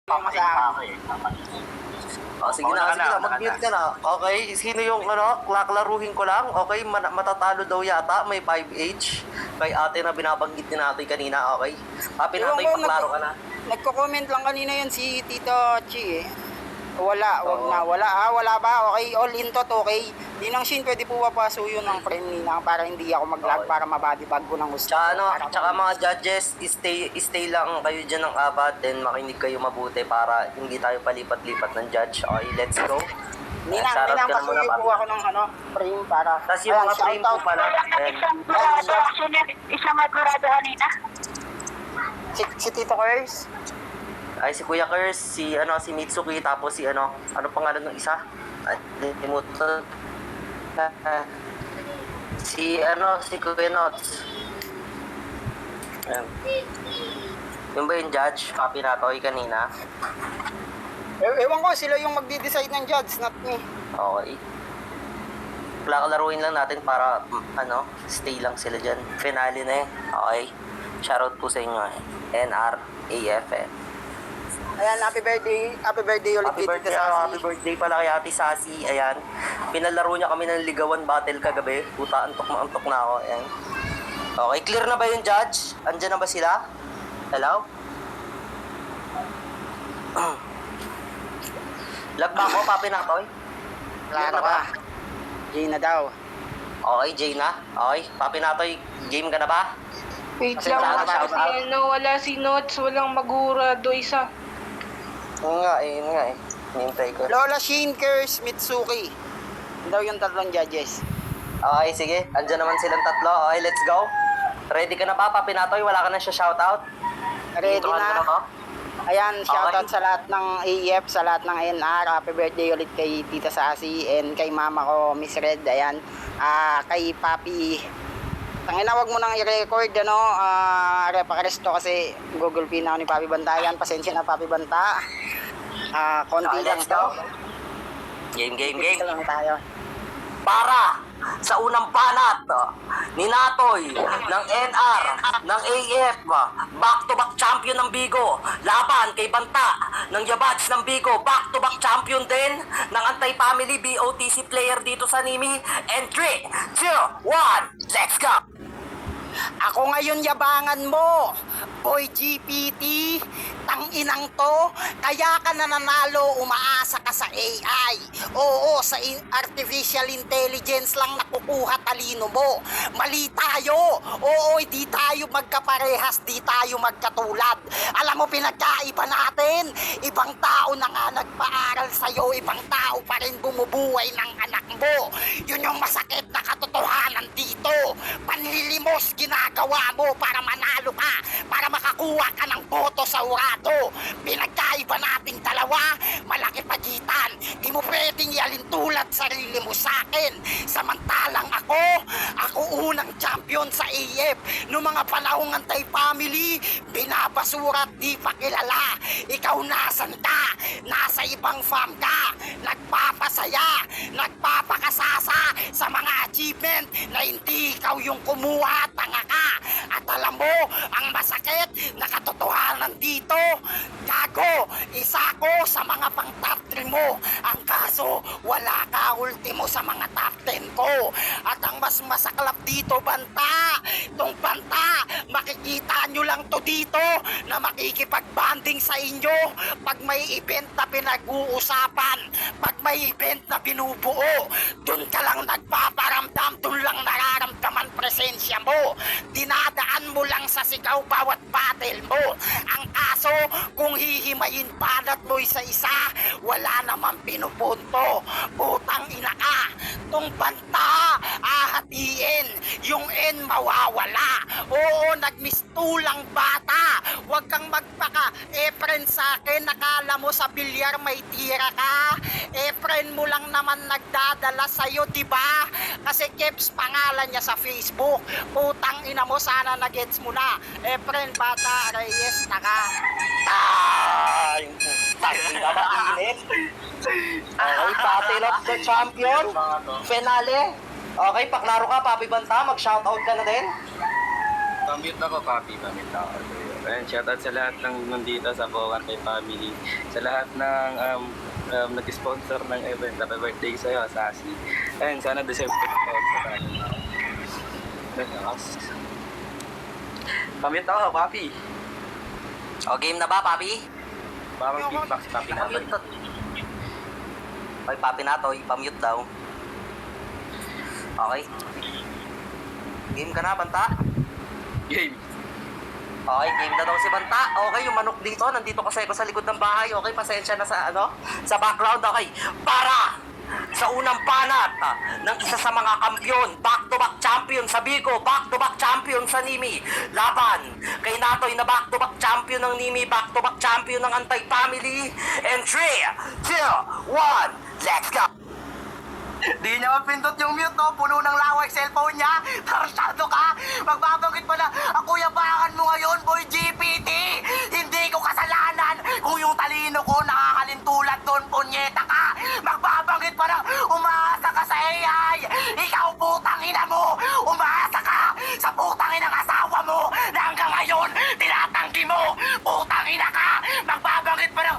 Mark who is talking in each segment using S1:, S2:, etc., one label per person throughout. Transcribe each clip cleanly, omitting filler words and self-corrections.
S1: Oh, sige na, mag-mute ka na. Okay, sino yung klaklaruhin ko lang? Okay, matatalo daw yata, may 5H. Kay ate na binabanggit din natin kanina, okay? Pinatoy, paklaro ka na.
S2: Nagko-comment lang kanina yun si Tito Chi eh. Wala ba? Okay, all in tot, okay. Di nang Shin, pwede po papasuyo ng friend nina para hindi ako mag-lag,
S1: Okay.
S2: para mabadibag ko ng gusto.
S1: Tsaka mga judges, stay lang kayo dyan ng abat, then makinig kayo mabuti para hindi tayo palipat-lipat ng judge. Okay, let's go.
S2: Ninang pasuyo po ako ng frame para...
S1: Tapos yung mga frame po pala.
S3: Isang magurado kanina.
S2: Si Tito Kers.
S1: Ay, si Kuya Kers, si Mitsuki, tapos si ano pangalan ng isa? Ay, limutan. Si Kuya Nots. Ayan. Yung ba yung judge? Pinatoy kanina.
S2: Ewan ko, sila yung magdi-decide ng judge, not me.
S1: Okay. Laruin lang natin para, stay lang sila dyan. Finale na eh. Okay. Shoutout po sa inyo eh. NRAFN.
S2: Ayan, happy birthday ulit
S1: Happy birthday, happy birthday pala kay Ate Sassy. Ayan. Pinalaro niya kami ng ligawan battle kagabi. Puta, antok na ako. Ayan. Okay, clear na ba yung judge? Andyan na ba sila? Hello? Lag ba ako, Papi Natoy?
S2: Klaro ka. Jay na daw.
S1: Okay, Jay na. Okay, Papi Natoy, game ka na ba?
S4: Wait
S1: Kasi
S4: lang,
S1: wala na,
S4: kasi wala si Notes, walang magurado isa.
S1: Yun nga eh. Hinintay ko.
S2: Lola Shin, Kers, Mitsuki. Daw yung tatlong judges.
S1: Okay, sige. Andyan naman silang tatlo. Okay, let's go. Ready ka na ba, Papi Natoy? Wala ka na siya shoutout?
S2: Ready
S1: Introhan ko
S2: na.
S1: ako?
S2: Ayan, shoutout
S1: Okay.
S2: sa lahat ng AF, sa lahat ng NR. Happy birthday ulit kay Tita Sassy and kay mama ko, Miss Red. Ayan, kay Papi. Tangina, wag mo nang i-record, Repa-Resto kasi Google Pin ako ni Papi Banta. Ayan, pasensya na, Papi Banta. Konti
S1: Okay,
S2: lang
S1: let's
S2: to.
S1: go. Game.
S2: Dito lang tayo.
S1: Para sa unang banat ni Natoy ng NR, ng AF, back-to-back champion ng Bigo, laban kay Banta ng Yabats ng Bigo, back-to-back champion din ng Anti-Family BOTC player dito sa Nimi. And 3, 2, 1, let's go!
S2: Ako ngayon yabangan mo, Boy GPT, tanginang to, kaya ka nananalo, umaasa ka sa AI. Oo, sa artificial intelligence lang nakukuha talino mo. Mali tayo. Oo, di tayo magkaparehas, di tayo magkatulad. Alam mo, pinagkaiba natin. Ibang tao na nga nagpaaral sa'yo, ibang tao pa rin bumubuhay ng anak mo. Yun yung masakit na katotohanan dito. Panlilimos ginagawa mo para manalo ka, para makakuha ka ng boto sa urado. Pinagkaiba nating dalawa, malaki pagitan. Di mo pwedeng ialintulad sarili mo sa akin. Samantalang ako unang champion sa AF. Noong mga panahong Anti-Family, binabasura at di pa kilala. Ikaw nasan ka? Nasa ibang farm ka. Nagpapasaya, nagpapakasasa sa mga achievement na hindi ikaw yung kumuha, tanga ka. At alam mo, ang masakit na katotohanan dito, gago, isa ko sa mga pang top 3 mo. Ang kaso, wala ka ultimo sa mga top 10 ko. At ang mas masaklap dito, Banta, tong Banta, makikita nyo lang to dito na makikipagbanding sa inyo pag may event na pinag-uusapan, pag may event na binubuo, dun ka lang nagpaparamdam, dun lang nararamdaman presensya mo. Dinadaan mo lang sa sigaw bawat battle mo. Ang kaso, kung hihimayin banat mo isa-isa, wala naman pinupunto. Putang ina ka. Tong Banta, ahatiin. Yung N mawawala. Oo, nagmistulang bata. Huwag kang magpaka-e-friend sa akin. Nakala mo sa bilyar may tira ka. E-friend mo lang naman nagdadala sa'yo, diba? Kasi Keps pangalan niya sa Facebook. Putang ina mo, sana nagets mo na. E-friend bata, Reyes, taka.
S1: Tangina ba init? Okay, Battle of the Champion. Finale. Okay, paklaro ka, Papi Banta. Mag-shoutout ka na din.
S5: Pamute ako, Papi. Pamute ako.
S3: Ayan, shoutout sa lahat ng nandito sa Bowan Kay Family. Sa lahat ng nag-sponsor ng event. Happy birthday sa'yo, Sassy. Ayan, sana deserve ko sa kanya. Pamit ako, Papi.
S1: O, game na ba, Papi?
S3: Baka mag-feedback si Papi namin.
S1: Pamute. Oy, Papi Natoy, pamute daw. Okay. Game ka na, Banta?
S3: Game.
S1: Okay, game na daw si Banta. Okay, yung manok dito, nandito kasi ako sa likod ng bahay. Okay, pasensya na sa sa background. Okay, para sa unang banat ng isa sa mga kampiyon, back-to-back champion sa Bigo, back-to-back champion sa Nimi, laban kay Natoy na back-to-back champion ng Nimi, back-to-back champion ng Antay Family. And 3, 2, 1, let's go!
S2: Di niya mapindot yung mute, no? Puno ng laway cellphone niya. Tarsado ka. Magbabanggit pa na, ako yabangan mo ngayon, boy GPT. Hindi ko kasalanan kung yung talino ko nakakalintulad doon, punyeta ka. Magbabanggit pa na, umaasa ka sa AI. Ikaw, putang ina mo. Umaasa ka sa putang inang asawa mo na hanggang ngayon, tinatanggi mo. Putang ina ka. Magbabanggit pa na,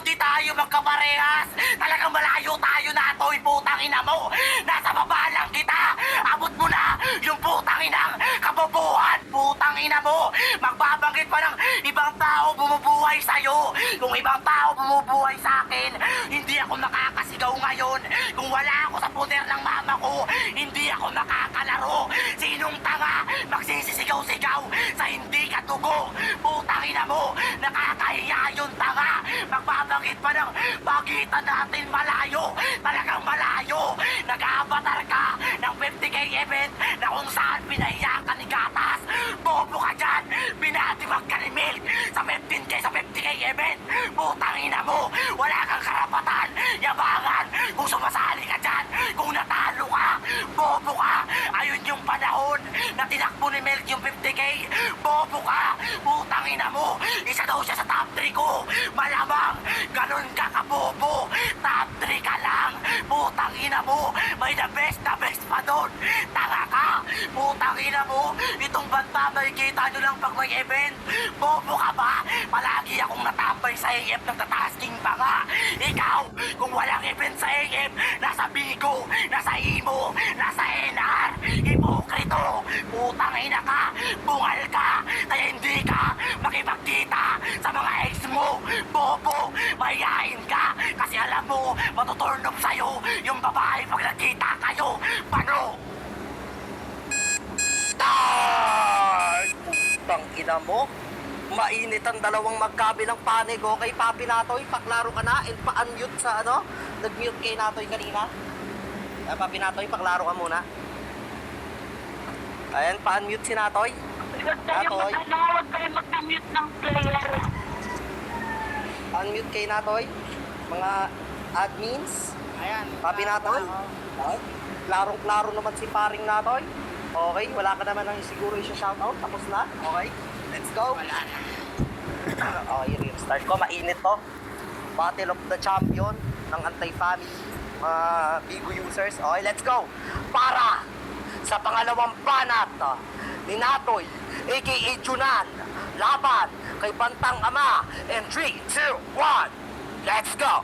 S2: di tayo magkaparehas. Talagang malayo tayo na to'y putang ina mo. Nasa baba lang kita. Abot mo na yung putang inang kabobohan. Putang ina mo. Magbabanggit pa ng ibang tao bumubuhay sa'yo. Kung ibang tao bumubuhay sa akin, hindi ako makakasigaw ngayon. Kung wala ako sa poder ng mama ko, hindi ako makakalaro. Sinong tanga magsisisigaw-sigaw sa hindi katugo? Putang ina mo. Nakakahiya yung tanga. Magbabanggit pa ng pagitan natin malayo. Talagang malayo. Nag-avatar ka ng 50k event na kung saan pinahiya ka ni Gatas. Bobo ka dyan. Binatibag ka ni Milk sa 15k sa 50k event. Putang ina mo. Wala kang karapatan. Yabangan kung sumasali ka dyan. Kung natalo ka. Bobo ka. Ayun yung panahon na tinakbo ni Milk yung 50k. Bobo ka. Putang ina mo. Isa daw siya sa top 3 ko. Malamang. Ganon ka kabobo. Top 3 ka lang. Putang ina mo. May the best pa doon. Tanga ka. Putang ina mo. Itong banta may kita nyo lang pag may event. Bobo ka ba? Palagi akong natambay sa AF ng tatasking pa nga. Ikaw, kung walang event sa AF, nasa Bigo, nasa Imo, nasa NR. Hipokrito. Putang ina ka. Bungal ka. Kaya hindi ka makipagkita sa mga ex mo. Bobo. Mahihain ka. Kasi alam mo, matuturn off sa'yo yung babae pag nagkita kayo. Paano?
S1: Putang ina mo. Mainit ang dalawang magkabilang panig. Okay, Papi Natoy, paklaro ka na and pa-unmute sa nag-mute kay Natoy kanina. Papi Natoy, paklaro ka muna. Ayan, pa-unmute si Natoy. Natoy.
S5: Huwag kayo mag-mute ng player.
S1: Unmute kay Natoy. Mga admins.
S2: Ayan.
S1: Papi Natoy. Okay. Klarong-klaro naman si paring Natoy. Okay, wala ka naman ng siguro i-shoutout. Tapos na. Okay, let's go.
S2: Wala na.
S1: Okay, restart ko. Mainit to. Battle of the Champion ng Antay Family. Bigo users. Okay, let's go. Para sa pangalawang banat ni Natoy, aka Junan. Laban kay Bantang Ama. And 3, 2, 1. Let's go.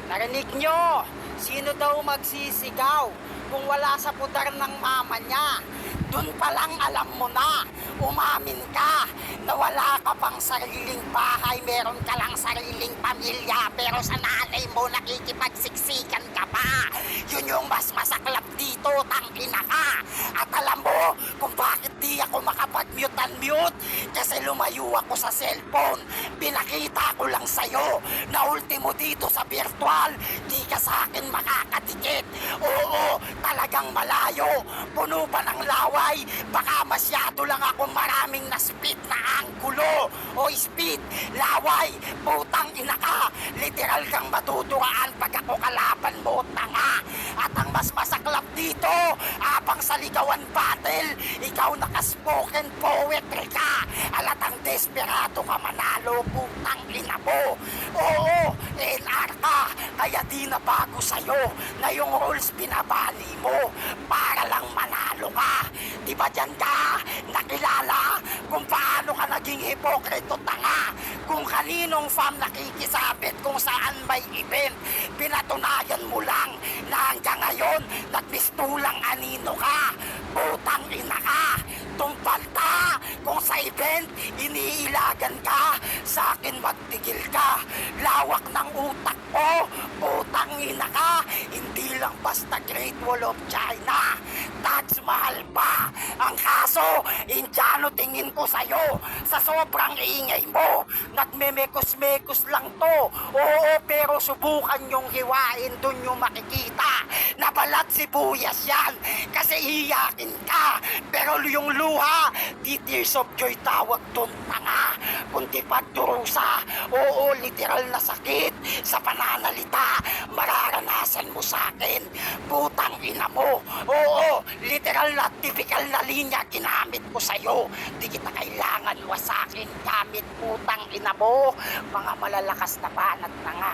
S2: Narinig nyo? Sino daw magsisigaw kung wala sa pudar ng mama niya? Doon pa lang alam mo na, umamin ka na wala ka pang sariling bahay, meron ka lang sariling pamilya, pero sa nanay mo nakikipagsiksikan ka pa. Yun yung mas masaklap dito, tangina ka. At alam mo kung bakit di ako makapag-mute-unmute? Kasi lumayo ako sa cellphone. Pinakita ko lang sa'yo na ultimo dito sa virtual, di ka sa akin makakadikit. Oo, talagang malayo. Puno pa ng laway. Baka masyado lang ako maraming na speed na anggulo. O speed, laway, putang ina ka. Literal kang matuturaan pag ako kalaban mo, tanga. At ang mas masaklap dito, abang sa ligawan battle, ikaw nakaspoken poetry ka. Alatang desperado ka manalo, putang ina mo. Oo, NR ka, Kaya di na bago sa'yo na yung rules binabali mo para lang manalo ka. Di ba dyan ka nakilala kung paano ka naging hipokrito tanga? Kung kaninong fam nakikisabit kung saan may event, pinatunayan mo lang na hanggang ngayon nagmistulang anino ka. Putang ina ka, tumpal ka. Kung sa event, iniilagan ka, sa akin magtigil ka. Lawak ng utak mo, putang ina ka. Hindi lang basta Great Wall of China, Taj Mahal pa. Ang kaso, Indiano tingin ko sa'yo, sa sobrang ingay mo, nagmemekos-mekos lang to. Oo, pero subukan yung hiwain, dun yung makikita na balat sibuyas yan, kasi iyakin ka. Pero yung luha, di tears of joy tawag dun, tanga, kundi pagdurusa. Oo, literal na sakit sa pananalita, mararanasan mo sa akin, putang ina mo. Oo, literal na typical na linya ginamit ko sa'yo. Di kita kailangan wasakin gamit, putang ina mo. Mga malalakas na banat na nga.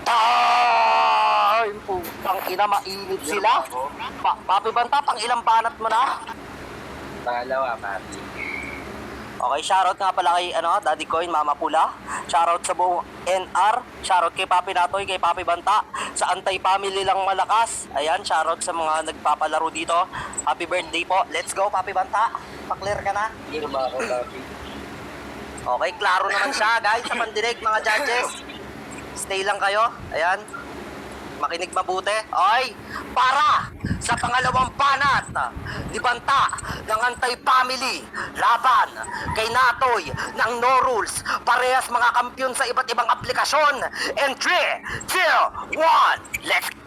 S1: Ay, putang ina, mainit sila. Papi Banta, pang ilang banat mo na?
S3: Pangalawa, papi.
S1: Okay, shoutout nga pala kay Daddy Coin, Mama Pula. Shoutout sa buong NR. Shoutout kay Papi Natoy, kay Papi Banta. Sa Antay-Family lang malakas. Ayan, shoutout sa mga nagpapalaro dito. Happy birthday po. Let's go, Papi Banta. Pa-clear ka na.
S3: Hindi na ba ako, papi?
S1: Okay, klaro naman siya, guys. Sa pandinig, mga judges. Stay lang kayo. Ayan. Makinig mabuti. Okay, para sa pangalawang banat, di Banta ng Antay-Family laban kay Natoy ng No Rules. Parehas mga kampiyon sa iba't ibang aplikasyon. And 3, 2, 1, let's go!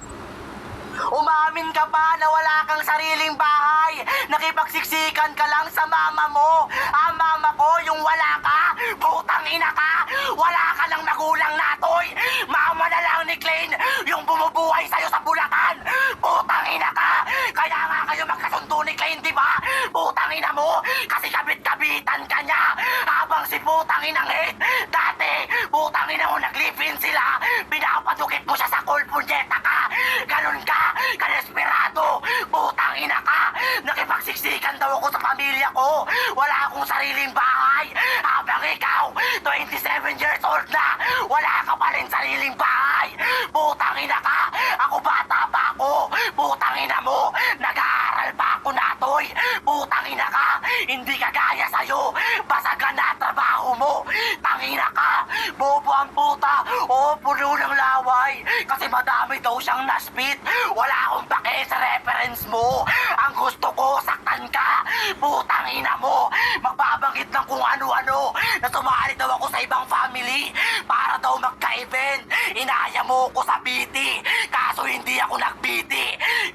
S2: Umamin ka ba na wala kang sariling bahay? Nakipagsiksikan ka lang sa mama mo. Ang mama ko yung wala ka. Putang ina ka. Wala ka lang magulang, Natoy. Mama na lang ni Klein yung bumubuhay sa'yo sa bulatan. Putang ina ka. Kaya nga kayo magkasundo ni Klein, di ba? Putang ina mo. Kasi kabit-kabitan ka niya. Habang si putang inang hate, dati, putang ina mo naglipin sila. Pinapadukit mo siya sa kulpunyeta ka. Ganon ka. Kanesperado, putang ina ka. Nakipagsiksikan daw ako sa pamilya ko. Wala akong sariling bahay. Habang ikaw, 27 years old na, wala ka pa rin sariling bahay. Putang ina ka. Ako bata pa ako. Putang ina mo. Nag-aaral pa ako, Natoy. Putang ina ka. Hindi ka gaya sa'yo. Basagan na trabaho mo. Tangina ka. Bobo ang puta. O puno ng laway. Kasi madami daw siyang naspit. Wala akong pake sa reference mo. Ang gusto ko, saktan ka. Putang ina mo. Magbabanggit ng kung ano-ano na sumali daw ako sa ibang family para daw magka-event. Inaya mo ko sa BT. Kaso hindi ako nag-BT.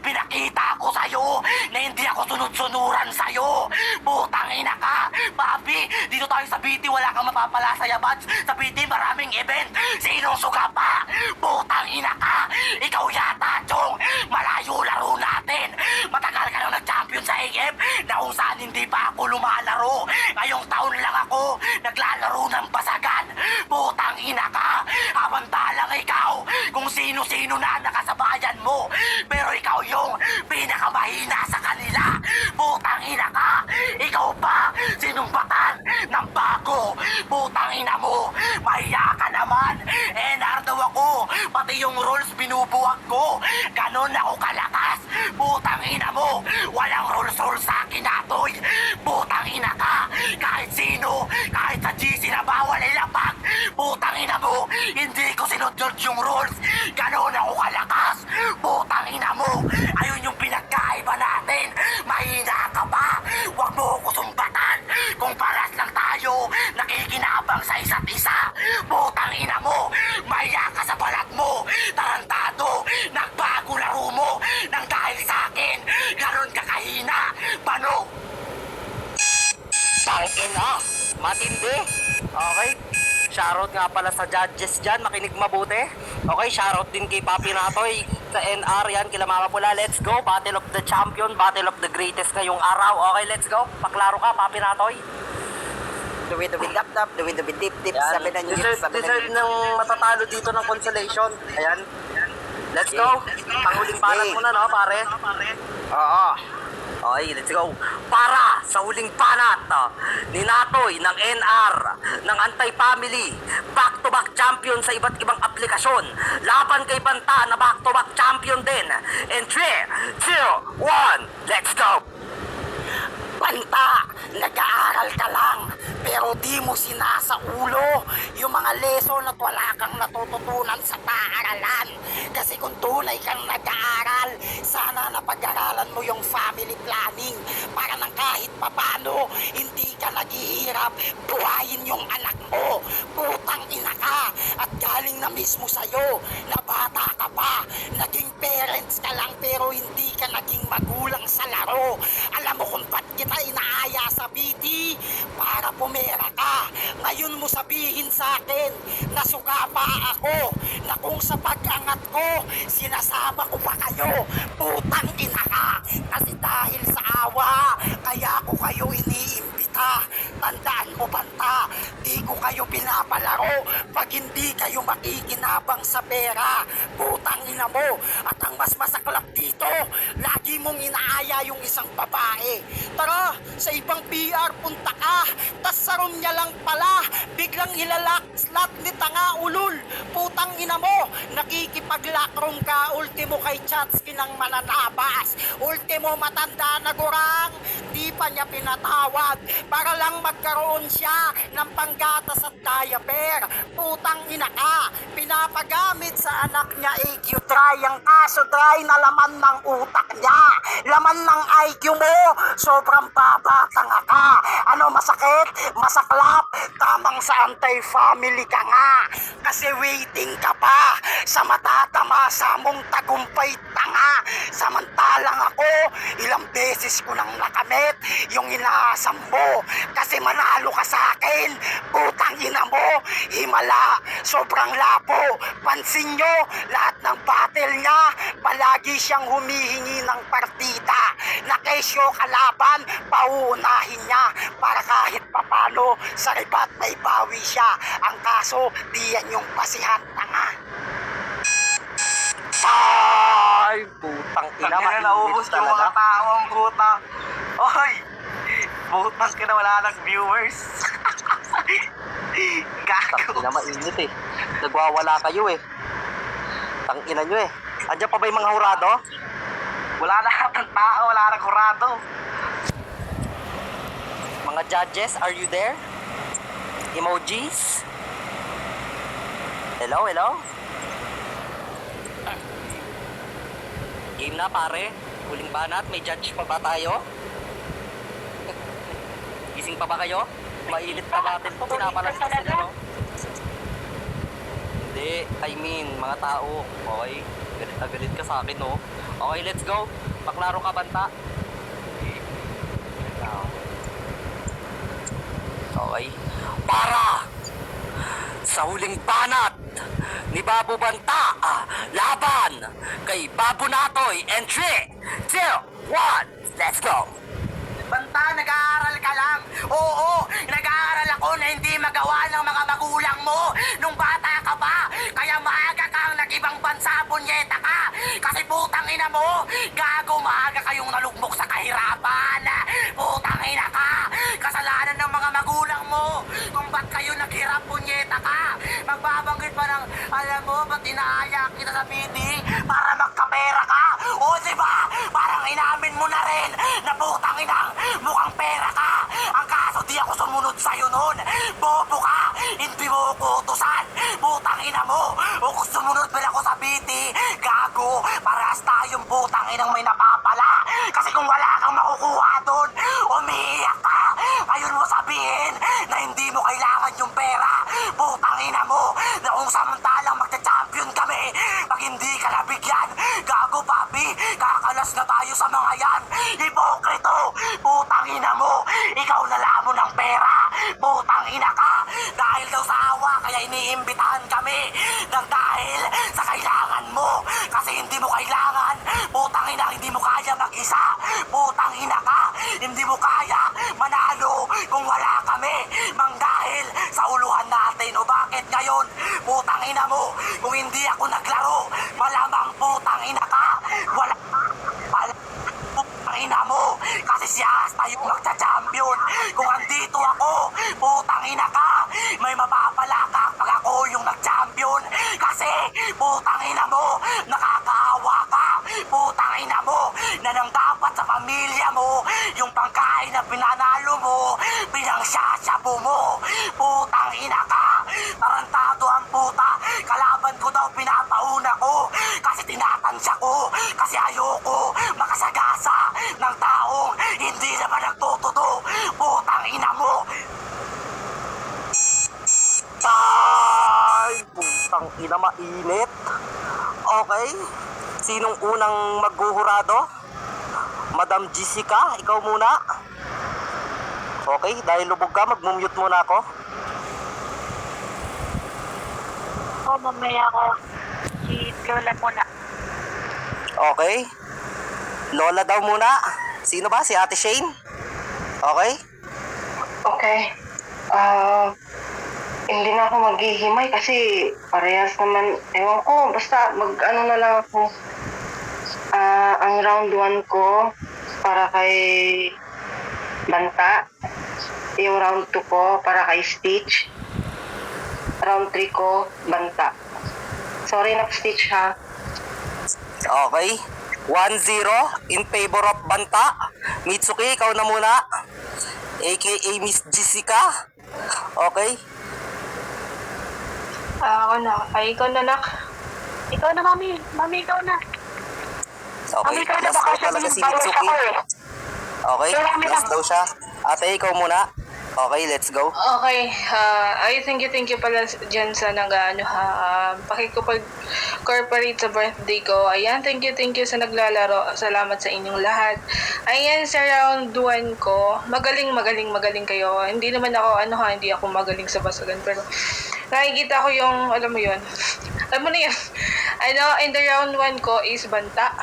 S2: Pinakita ko sa'yo na hindi ako sunod-sunuran sa'yo. Putang ina ka. Papi, dito tayo sa BT. Wala kang mapapala sa yabads. Sa BT maraming event. Sinong suga pa? Putang ina ka. Ikaw yata, Chong. Malayo laro natin. Matagal ka nang nag-champion sa AF na kung saan hindi pa ako lumalaro. Ngayong taon lang ako naglalaro ng basagan. Putang ina ka. Abantalang ikaw kung sino-sino na nakasabayan mo. Pero ikaw yung pinakamahina sa kanila. Putang ina ka. Ikaw pa sinumbatan ng bago. Putang ina mo. Mahiya ka naman. NR daw ako. Pati yung rules binubuwag ko. Ganon ako kalakas. Putang ina mo. Walang rules sa akin, Natoy. Putang ina ka. Kahit sino, kahit sa GC na bawal ilapag. Putang ina mo. Hindi ko sinunod yung rules. Ganon ako kalakas. Putang ina mo. Ayun yung pinagkaiba natin. Mahina ka ba? Huwag mo ko sumbatan. Kung paras lang tayo, nakikinabang sa isa't isa. Putang ina mo. Maya ka sa balat mo. Tarantado. Nagbago laro mo. Nang dahil sa akin. Ganon ka kahina. Paano?
S1: Tangina, matindi. Okay. Shoutout nga pala sa judges dyan. Makinig mabuti. Okay, shoutout din kay Papi Natoy. Sa NR yan, kila Mama Pula. Let's go. Battle of the Champion. Battle of the Greatest ngayong araw. Okay, let's go. Paklaro ka, Papi Natoy.
S2: Duwi-duwi-lap-lap, duwi-duwi-dip-dip,
S1: Yan.
S2: sabi na niyo,
S1: Deserve ng matatalo dito ng consolation. Ayan. Let's go. Panghuling banat muna, no, pare?
S2: Oo.
S1: Okay, let's go. Para sa huling banat ni Natoy ng NR, ng Anti-Family, back-to-back champion sa iba't ibang aplikasyon. Laban kay Banta na back-to-back champion din. In 3, 2, 1, let's go!
S2: Banta, nag-aaral ka lang, pero di mo sinasaulo yung mga lesson at wala kang natututunan sa paaralan. Kasi kung tunay kang nag-aaral, sana napag-aralan mo yung family planning para nang kahit papano, hindi ka naghihirap buhayin yung anak mo. Putang ina ka at galing na mismo sa'yo na bata ka pa. Naging parents ka lang pero hindi ka naging magulang sa laro. Alam mo kung ba't kita inaaya sa BT? Para pumera ka. Ngayon mo sabihin sa akin na suga pa ako, na kung sa pag-angat ko sinasama ko pa kayo. Putang ina ka. Kasi dahil sa awa kaya ko kayo iniimbita. Tandaan mo, Banta, di ko kayo pinapalaro pag hindi kayo makikinabang sa pera. Putang ina mo. At ang mas masaklap dito, lagi mong inaaya yung isang babae. Tara, sa ibang PR punta ka. Tas sa room niya lang pala, biglang ilalak-slat ni tanga ulul. Putang ina mo, nakikipag-lockroom ka, ultimo kay Chatsky ng mananabas. Ultimo matanda na gurang, di pa niya pinatawad para lang magkaroon siya ng panggatas at diaper. Putang ina ka, pinapagamit sa anak niya IQ try. Ang kaso try na laman ng utak niya, laman ng IQ mo, sobrang baba, tanga ka. Ano masakit? Masaklap? Tamang sa anti-family ka nga. Kasi waiting ka pa sa matatamasa mong tagumpay, tanga. Samantalang ako, ilang beses ko nang nakamit yung inaasam mo. Kasi manalo ka sa akin, putang ina mo, himala, sobrang lapo. Pansin nyo, lahat ng battle niya, palagi siyang humihingi ng partida. Na kesyo kalaban, pauunahin niya para kahit papano sa ribat may bawi siya. Ang kaso, diyan yung basihan, tanga.
S1: Ay, putang ina,
S3: Tangina, naubos yung mga tao ang puta. Oy! Putang ka na, wala nang viewers. Gago.
S1: Tangina, mainit eh. Nagwawala kayo eh. Tangina nyo eh. Andiyan pa ba yung mga hurado?
S3: Wala na ng tao, wala nang kurado.
S1: Mga judges, are you there? Emojis? Hello, hello? Game na pare. Huling banat, may judge pa ba tayo? Gising pa ba kayo? Mainit pa natin to, pinapalastas nila, no? Hindi, I mean, mga tao. Okay, galit na galit ka sa akin, no? Okay, let's go. Paklaro ka, Banta. Okay. Para sa huling banat ni Babu Banta, laban kay Babu Natoy. And 3, 2, 1, let's go!
S2: Banta, nag-aaral ka lang. Oo, nag-aaral ako na hindi magawa ng mga magulang mo nung bata ka pa. Kaya maaga kang nag-ibang bansa, bunyeta ka. Kasi putang ina mo, gago, maaga kayong nalugmok sa kahirapan. Putang ina ka. Kasalanan ng mga magulang mo kung ba't kayo naghirap, bunyeta ka. Magbabanggit pa ng, alam mo, ba't inaaya kita sa BT para magkapera ka? O diba, parang inamin mo na rin na putang inang mukhang pera ka. Ang kaso di ako sumunod sa'yo nun. Bobo ka, hindi mo ko utusan. Putang ina mo, o kung sumunod pala ako sa BT, gago, parehas tayong putang inang may napapala. Kasi kung wala kang makukuha doon, umiiyak ka. Ayun mo sabihin na hindi mo kailangan yung pera. Putang ina mo, na kung samantalang magta-champion kami, pag hindi ka nabigyan, gago papi, kakalas na tayo sa mga yan. Hipokrito, putang ina mo, ikaw na lamon ng pera. Putang ina ka, dahil daw sa awa, kaya
S1: kaya iniimbitahan kami ng dahil sa kailangan mo. Kasi hindi mo kailangan. Putang ina, hindi mo kaya mag-isa. Putang ina ka. Hindi mo kaya manalo kung wala kami. Mang dahil sa uluhan natin. O bakit ngayon? Putang ina mo. Kung hindi ako naglaro, malamang putang ina ka. Wala putang ina mo. Kasi si Asta yung magcha-champion. Kung andito ako, putang ina ka. May mapapala ka pag ako yung nag-champion. Kasi putang ina mo, nakakaawa ka. Putang ina mo, na nang dapat sa pamilya mo, yung pangkain na pinanalo mo, pinangsasabu mo. Putang ina ka. Tarantado ang puta. Kalaban ko daw pinapauna ko. Kasi tinatansya ko. Kasi ayoko makasagasa ng taong hindi naman nagtututo. Putang ina mo. Ay, putang ina, mainit. Okay. Sinong unang maghuhurado? Madam Jessica, ikaw muna. Okay, dahil lubog ka, mag-mute muna ako.
S5: Mamaya ako. Si Lola muna.
S1: Okay. Lola daw muna. Sino ba? Si Ate Shane? Okay.
S4: Okay. Hindi na ako maghihimay kasi parehas naman, ewan ko, basta mag-ano na lang ako. Ang round 1 ko para kay Banta. Yung round 2 ko para kay Stitch. Round 3 ko, Banta. Sorry na Stitch ha.
S1: Okay. 1-0 in favor of Banta. Mitsuki, ikaw na muna. AKA Miss Jessica. Okay.
S4: Ako na. Ay, ikaw na, nak.
S5: Ikaw na, Mami. Mami, ikaw na.
S1: Okay.
S5: Mami, ikaw na.
S1: Last
S5: Baka
S1: daw talaga si
S5: sabihin bawal
S1: Mitsuki.
S5: ako eh.
S1: Okay. Last daw siya. Ate, ikaw muna. Okay, let's go.
S4: Okay, ay thank you pala dyan sa pakikipag-corporate sa birthday ko. Ayan, thank you sa naglalaro. Salamat sa inyong lahat. Ayan, sa round 1 ko, magaling kayo. Hindi naman ako, hindi ako magaling sa basagan, pero nakikita ko yung, alam mo yun. Alam mo na yun. In the round 1 ko is Banta.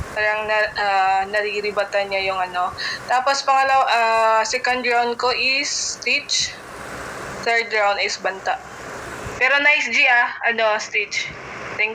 S4: Parang nariribatan niya yung Tapos second round ko is Stitch. Third round is Banta. Pero nice G Stitch.